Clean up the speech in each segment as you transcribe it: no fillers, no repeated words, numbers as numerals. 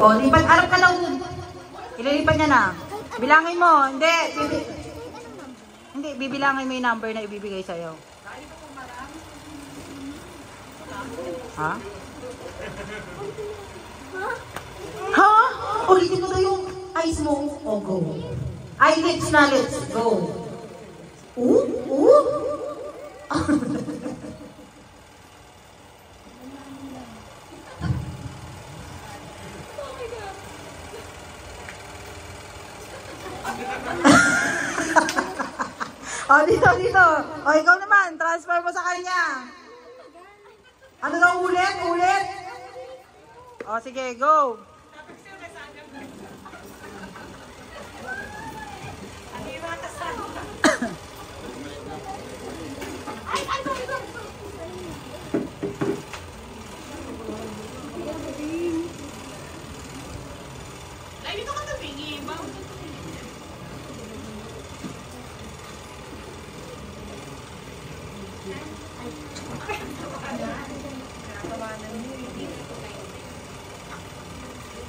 O, lipat. Arap ka lang. Ililipat niya na. Bilangin mo. Hindi. Hindi, bibilangin mo yung number na ibibigay sa'yo. Ha? Ha? Ulitin mo na yung eyes mo. O, go. Eyelids na, let's go. Oh, dito. Oh, ikaw naman. Transfer mo sa kanya. Ano daw ulit? Oh, sige, go.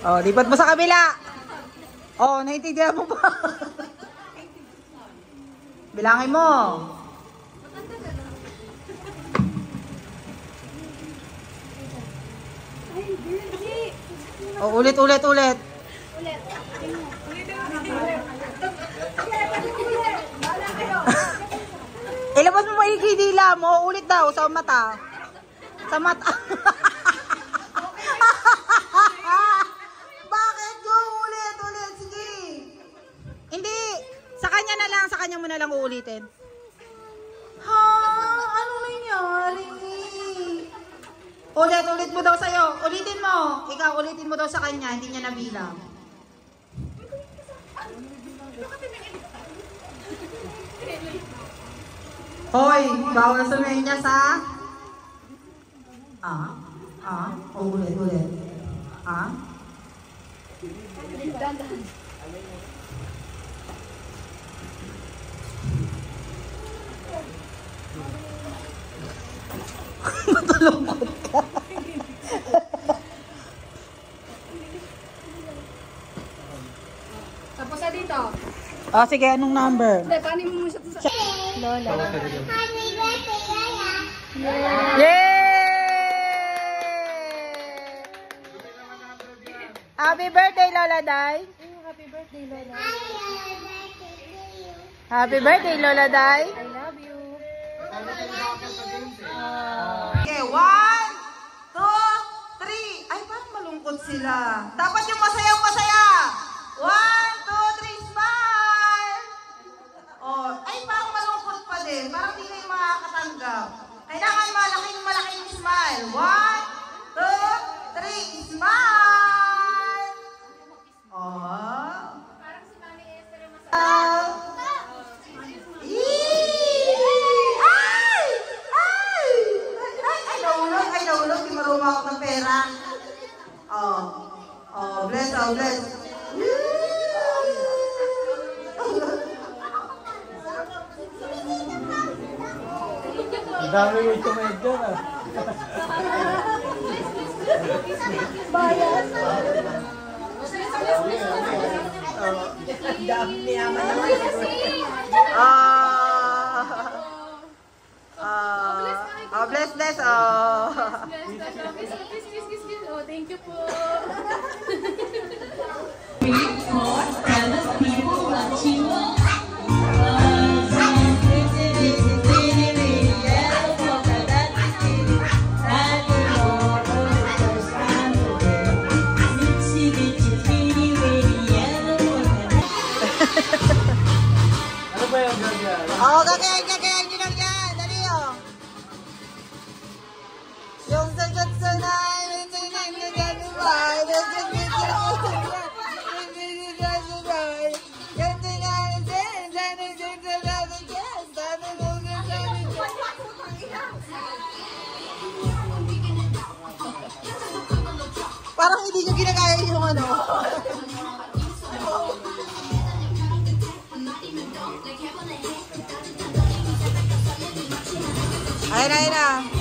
Oh, lipat mo sa kabila. Oh, naiintindihan mo ba? Bilangin mo. Oh, ulit. Ilabas mo maigi dila mo. Ulit daw sa mata. Sa mata. Bakit? Go, ulit. Sige. Hindi. Sa kanya mo na lang uulitin. Ha? Ano nangyari? Ulit mo daw sa'yo. Ulitin mo. Ikaw, ulitin mo daw sa kanya. Hindi niya nabilang. Hoy, bawal sumayin niya sa... ulit. Matulungkot ka. Tapos na dito. Oh, sige, anong number? Hindi, paano mo siya sa... Lola. Yay! Happy birthday, Lola Day. Happy birthday, Lola. Happy birthday, Lola Day. I love you. Okay, 1, 2, 3. Ay, parang malungkot sila. Dapat yung masayang-masaya. 1, 2, 3, smile! Oh, ay, parang malungkot pa din. Parang di kayo makakatanggap. Kailangan malaking smile. 1, 2, 3, smile! Oh. Parang si Mami Esther yung Ay, nahulog. Di marunong ako ng pera. Bless. Ang dami mo ito may dyan ah. Bayas. Ang dami niyaman naman. Bless. Please. Oh, thank you po. Ano ba yung gagawin? Kakayain nyo lang yan. Dali yung sagot sa namin, parang hindi nyo ginagaya yung ano. Ayun na.